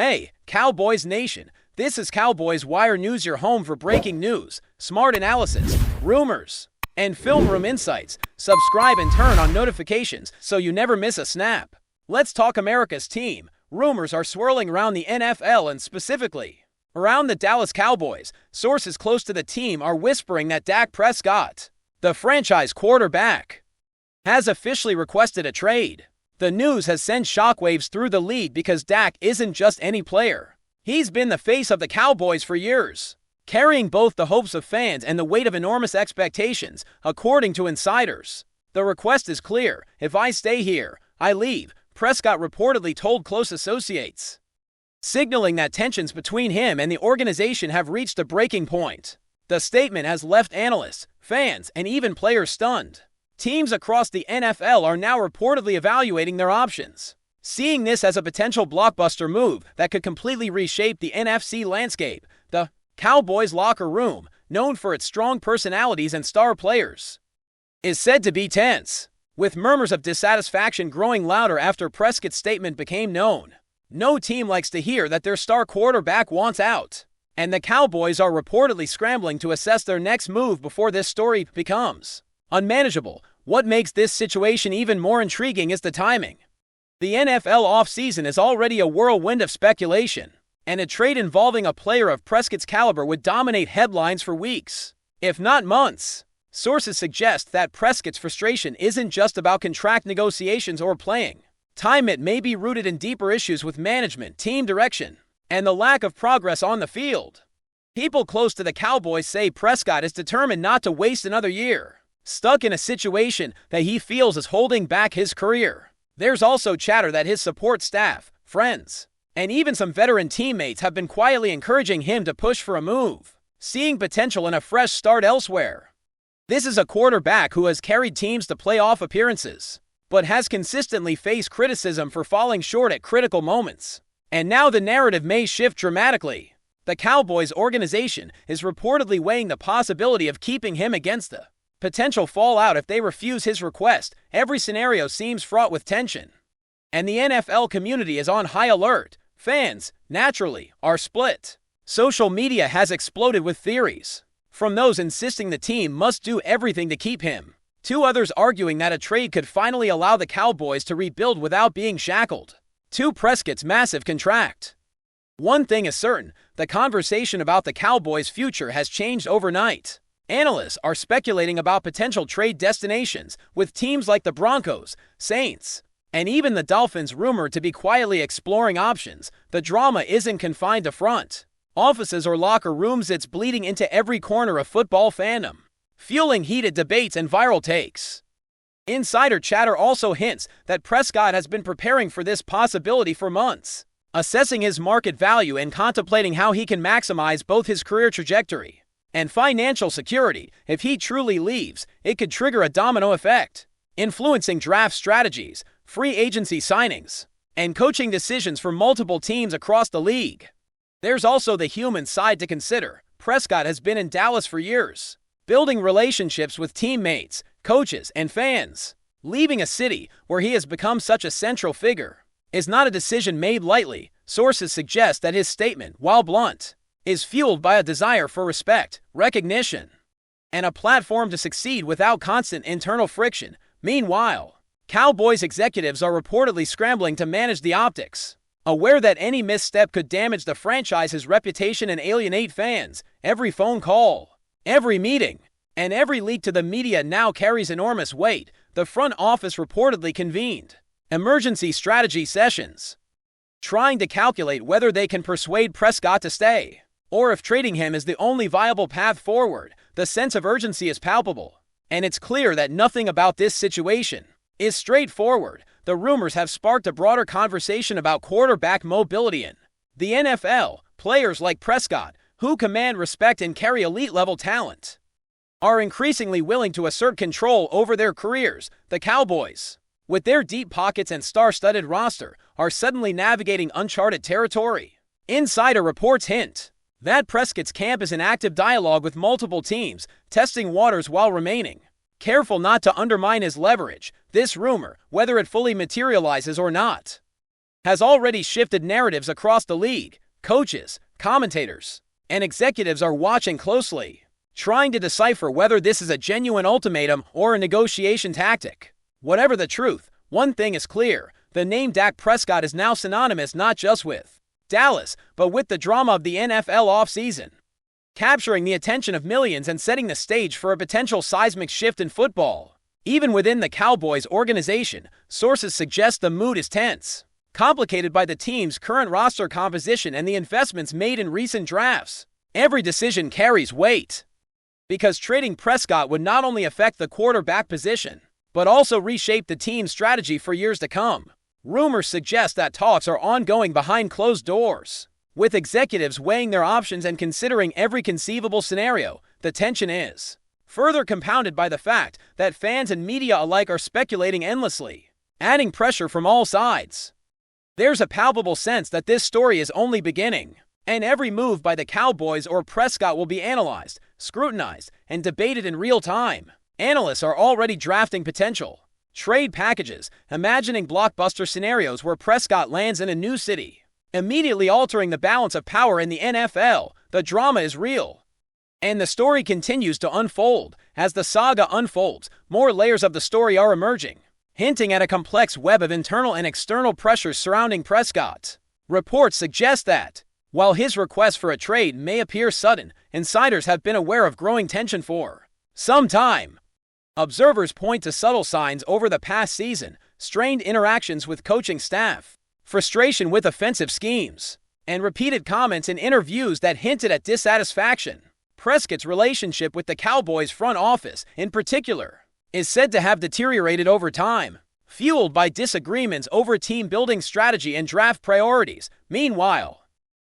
Hey, Cowboys Nation, this is Cowboys Wire News, your home for breaking news, smart analysis, rumors, and film room insights. Subscribe and turn on notifications so you never miss a snap. Let's talk America's team. Rumors are swirling around the NFL and specifically around the Dallas Cowboys. Sources close to the team are whispering that Dak Prescott, the franchise quarterback, has officially requested a trade. The news has sent shockwaves through the league because Dak isn't just any player. He's been the face of the Cowboys for years, carrying both the hopes of fans and the weight of enormous expectations, according to insiders. The request is clear: if I stay here, I leave, Prescott reportedly told close associates, signaling that tensions between him and the organization have reached a breaking point. The statement has left analysts, fans, and even players stunned. Teams across the NFL are now reportedly evaluating their options, seeing this as a potential blockbuster move that could completely reshape the NFC landscape. The Cowboys locker room, known for its strong personalities and star players, is said to be tense, with murmurs of dissatisfaction growing louder after Prescott's statement became known. No team likes to hear that their star quarterback wants out, and the Cowboys are reportedly scrambling to assess their next move before this story becomes unmanageable. What makes this situation even more intriguing is the timing. The NFL offseason is already a whirlwind of speculation, and a trade involving a player of Prescott's caliber would dominate headlines for weeks, if not months. Sources suggest that Prescott's frustration isn't just about contract negotiations or playing time. It may be rooted in deeper issues with management, team direction, and the lack of progress on the field. People close to the Cowboys say Prescott is determined not to waste another year, stuck in a situation that he feels is holding back his career. There's also chatter that his support staff, friends, and even some veteran teammates have been quietly encouraging him to push for a move, seeing potential in a fresh start elsewhere. This is a quarterback who has carried teams to playoff appearances, but has consistently faced criticism for falling short at critical moments. And now the narrative may shift dramatically. The Cowboys organization is reportedly weighing the possibility of keeping him against the potential fallout if they refuse his request. Every scenario seems fraught with tension, and the NFL community is on high alert. Fans, naturally, are split. Social media has exploded with theories, from those insisting the team must do everything to keep him, to others arguing that a trade could finally allow the Cowboys to rebuild without being shackled to Prescott's massive contract. One thing is certain: the conversation about the Cowboys' future has changed overnight. Analysts are speculating about potential trade destinations, with teams like the Broncos, Saints, and even the Dolphins rumored to be quietly exploring options. The drama isn't confined to front offices or locker rooms. It's bleeding into every corner of football fandom, fueling heated debates and viral takes. Insider chatter also hints that Prescott has been preparing for this possibility for months, assessing his market value and contemplating how he can maximize both his career trajectory and financial security. If he truly leaves, it could trigger a domino effect, influencing draft strategies, free agency signings, and coaching decisions for multiple teams across the league. There's also the human side to consider. Prescott has been in Dallas for years, building relationships with teammates, coaches, and fans. Leaving a city where he has become such a central figure is not a decision made lightly. Sources suggest that his statement, while blunt, is fueled by a desire for respect, recognition, and a platform to succeed without constant internal friction. Meanwhile, Cowboys executives are reportedly scrambling to manage the optics, aware that any misstep could damage the franchise's reputation and alienate fans. Every phone call, every meeting, and every leak to the media now carries enormous weight. The front office reportedly convened emergency strategy sessions, trying to calculate whether they can persuade Prescott to stay, or if trading him is the only viable path forward. The sense of urgency is palpable, and it's clear that nothing about this situation is straightforward. The rumors have sparked a broader conversation about quarterback mobility in the NFL. Players like Prescott, who command respect and carry elite-level talent, are increasingly willing to assert control over their careers. The Cowboys, with their deep pockets and star-studded roster, are suddenly navigating uncharted territory. Insider reports hint that Prescott's camp is in active dialogue with multiple teams, testing waters while remaining careful not to undermine his leverage. This rumor, whether it fully materializes or not, has already shifted narratives across the league. Coaches, commentators, and executives are watching closely, trying to decipher whether this is a genuine ultimatum or a negotiation tactic. Whatever the truth, one thing is clear: the name Dak Prescott is now synonymous not just with Dallas, but with the drama of the NFL offseason, capturing the attention of millions and setting the stage for a potential seismic shift in football. Even within the Cowboys organization, sources suggest the mood is tense, complicated by the team's current roster composition and the investments made in recent drafts. Every decision carries weight, because trading Prescott would not only affect the quarterback position, but also reshape the team's strategy for years to come. Rumors suggest that talks are ongoing behind closed doors, with executives weighing their options and considering every conceivable scenario. The tension is further compounded by the fact that fans and media alike are speculating endlessly, adding pressure from all sides. There's a palpable sense that this story is only beginning, and every move by the Cowboys or Prescott will be analyzed, scrutinized, and debated in real time. Analysts are already drafting potential trade packages, imagining blockbuster scenarios where Prescott lands in a new city, immediately altering the balance of power in the NFL. The drama is real, and the story continues to unfold. As the saga unfolds, more layers of the story are emerging, hinting at a complex web of internal and external pressures surrounding Prescott. Reports suggest that, while his request for a trade may appear sudden, insiders have been aware of growing tension for some time. Observers point to subtle signs over the past season: strained interactions with coaching staff, frustration with offensive schemes, and repeated comments in interviews that hinted at dissatisfaction. Prescott's relationship with the Cowboys front office, in particular, is said to have deteriorated over time, fueled by disagreements over team-building strategy and draft priorities. Meanwhile,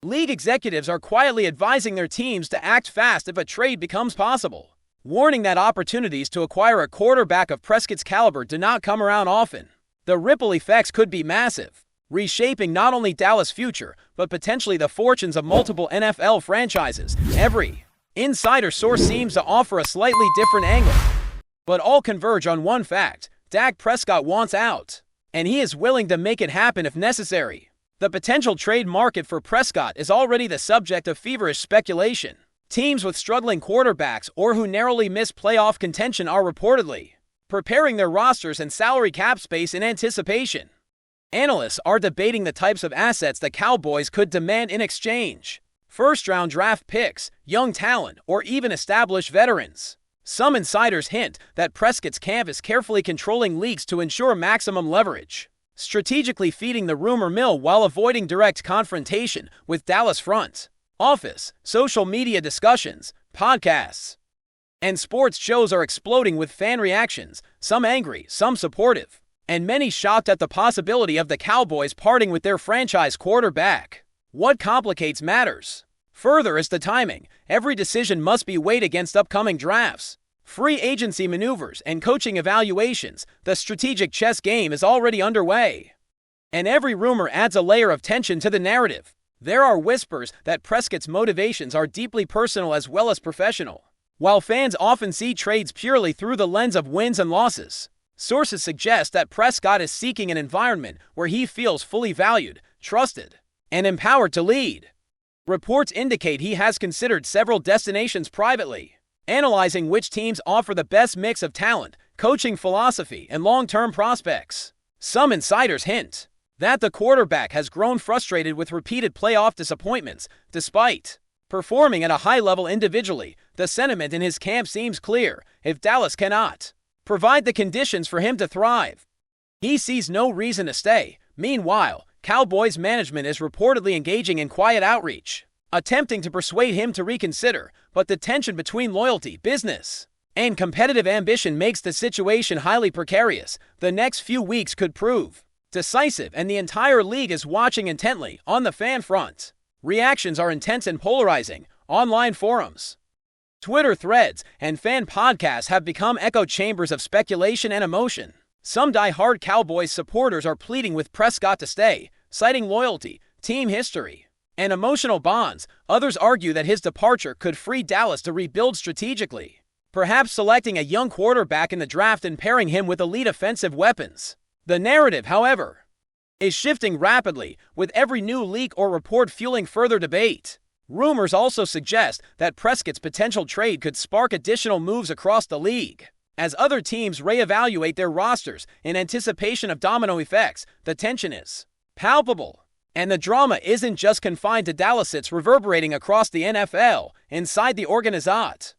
league executives are quietly advising their teams to act fast if a trade becomes possible, warning that opportunities to acquire a quarterback of Prescott's caliber do not come around often. The ripple effects could be massive, reshaping not only Dallas' future, but potentially the fortunes of multiple NFL franchises. Every insider source seems to offer a slightly different angle, but all converge on one fact: Dak Prescott wants out, and he is willing to make it happen if necessary. The potential trade market for Prescott is already the subject of feverish speculation. Teams with struggling quarterbacks or who narrowly miss playoff contention are reportedly preparing their rosters and salary cap space in anticipation. Analysts are debating the types of assets the Cowboys could demand in exchange: first-round draft picks, young talent, or even established veterans. Some insiders hint that Prescott's camp is carefully controlling leaks to ensure maximum leverage, strategically feeding the rumor mill while avoiding direct confrontation with Dallas front office. Social media discussions, podcasts, and sports shows are exploding with fan reactions, some angry, some supportive, and many shocked at the possibility of the Cowboys parting with their franchise quarterback. What complicates matters further is the timing. Every decision must be weighed against upcoming drafts, free agency maneuvers, and coaching evaluations. The strategic chess game is already underway, and every rumor adds a layer of tension to the narrative. There are whispers that Prescott's motivations are deeply personal as well as professional. While fans often see trades purely through the lens of wins and losses, sources suggest that Prescott is seeking an environment where he feels fully valued, trusted, and empowered to lead. Reports indicate he has considered several destinations privately, analyzing which teams offer the best mix of talent, coaching philosophy, and long-term prospects. Some insiders hint that the quarterback has grown frustrated with repeated playoff disappointments. Despite performing at a high level individually, the sentiment in his camp seems clear: if Dallas cannot provide the conditions for him to thrive, he sees no reason to stay. Meanwhile, Cowboys management is reportedly engaging in quiet outreach, attempting to persuade him to reconsider, but the tension between loyalty, business, and competitive ambition makes the situation highly precarious. The next few weeks could prove decisive, and the entire league is watching intently. On the fan front, reactions are intense and polarizing. Online forums, Twitter threads, and fan podcasts have become echo chambers of speculation and emotion. Some die-hard Cowboys supporters are pleading with Prescott to stay, citing loyalty, team history, and emotional bonds. Others argue that his departure could free Dallas to rebuild strategically, perhaps selecting a young quarterback in the draft and pairing him with elite offensive weapons. The narrative, however, is shifting rapidly, with every new leak or report fueling further debate. Rumors also suggest that Prescott's potential trade could spark additional moves across the league. As other teams reevaluate their rosters in anticipation of domino effects, the tension is palpable. And the drama isn't just confined to Dallas, it's reverberating across the NFL, inside the organization.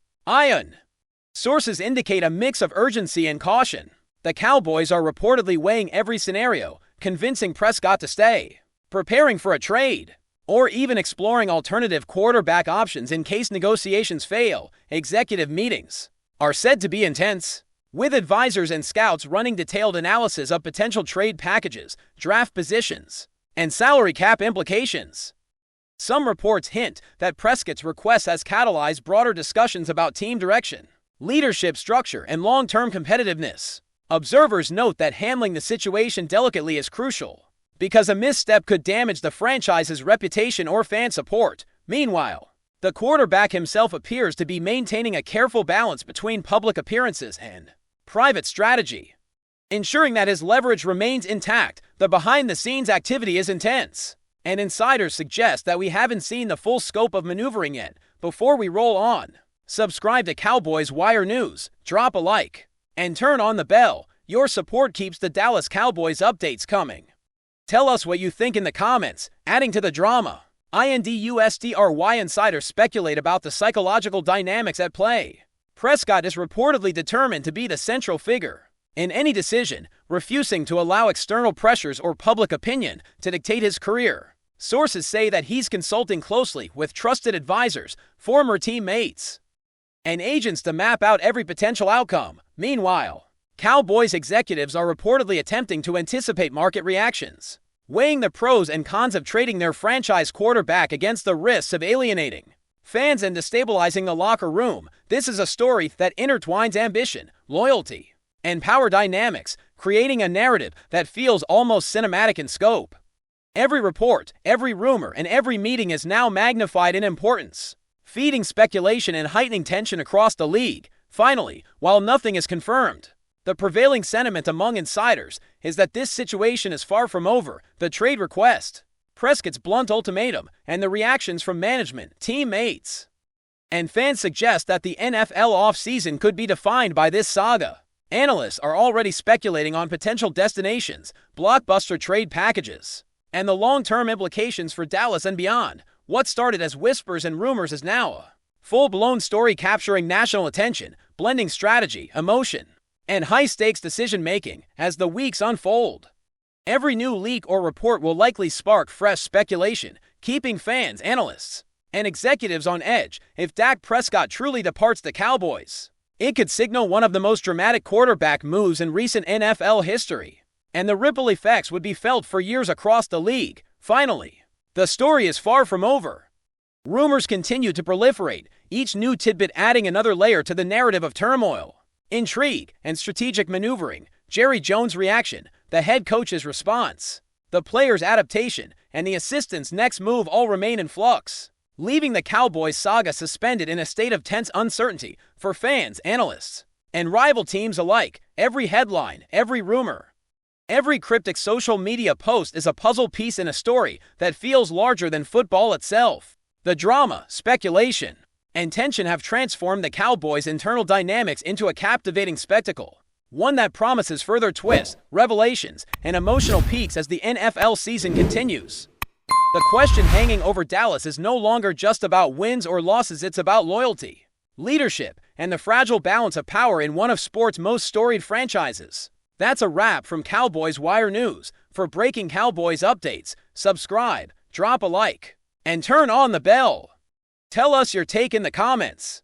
Sources indicate a mix of urgency and caution. The Cowboys are reportedly weighing every scenario, convincing Prescott to stay, preparing for a trade, or even exploring alternative quarterback options in case negotiations fail. Executive meetings are said to be intense, with advisors and scouts running detailed analysis of potential trade packages, draft positions, and salary cap implications. Some reports hint that Prescott's request has catalyzed broader discussions about team direction, leadership structure, and long-term competitiveness. Observers note that handling the situation delicately is crucial, because a misstep could damage the franchise's reputation or fan support. Meanwhile, the quarterback himself appears to be maintaining a careful balance between public appearances and private strategy, ensuring that his leverage remains intact. The behind-the-scenes activity is intense, and insiders suggest that we haven't seen the full scope of maneuvering yet. Before we roll on, subscribe to Cowboys Wire News, drop a like, and turn on the bell. Your support keeps the Dallas Cowboys updates coming. Tell us what you think in the comments. Adding to the drama, INDUSTRY insiders speculate about the psychological dynamics at play. Prescott is reportedly determined to be the central figure in any decision, refusing to allow external pressures or public opinion to dictate his career. Sources say that he's consulting closely with trusted advisors, former teammates, and agents to map out every potential outcome. Meanwhile, Cowboys executives are reportedly attempting to anticipate market reactions, weighing the pros and cons of trading their franchise quarterback against the risks of alienating fans and destabilizing the locker room. This is a story that intertwines ambition, loyalty, and power dynamics, creating a narrative that feels almost cinematic in scope. Every report, every rumor, and every meeting is now magnified in importance, feeding speculation and heightening tension across the league. Finally, while nothing is confirmed, the prevailing sentiment among insiders is that this situation is far from over. The trade request, Prescott's blunt ultimatum, and the reactions from management, teammates, and fans suggest that the NFL offseason could be defined by this saga. Analysts are already speculating on potential destinations, blockbuster trade packages, and the long-term implications for Dallas and beyond. What started as whispers and rumors is now a full-blown story capturing national attention, blending strategy, emotion, and high-stakes decision-making as the weeks unfold. Every new leak or report will likely spark fresh speculation, keeping fans, analysts, and executives on edge. If Dak Prescott truly departs the Cowboys, it could signal one of the most dramatic quarterback moves in recent NFL history, and the ripple effects would be felt for years across the league. Finally, the story is far from over. Rumors continue to proliferate, each new tidbit adding another layer to the narrative of turmoil, intrigue, and strategic maneuvering. Jerry Jones' reaction, the head coach's response, the player's adaptation, and the assistant's next move all remain in flux, leaving the Cowboys saga suspended in a state of tense uncertainty for fans, analysts, and rival teams alike. Every headline, every rumor, every cryptic social media post is a puzzle piece in a story that feels larger than football itself. The drama, speculation, and tension have transformed the Cowboys' internal dynamics into a captivating spectacle, one that promises further twists, revelations, and emotional peaks as the NFL season continues. The question hanging over Dallas is no longer just about wins or losses, it's about loyalty, leadership, and the fragile balance of power in one of sports' most storied franchises. That's a wrap from Cowboys Wire News. For breaking Cowboys updates, subscribe, drop a like, and turn on the bell. Tell us your take in the comments.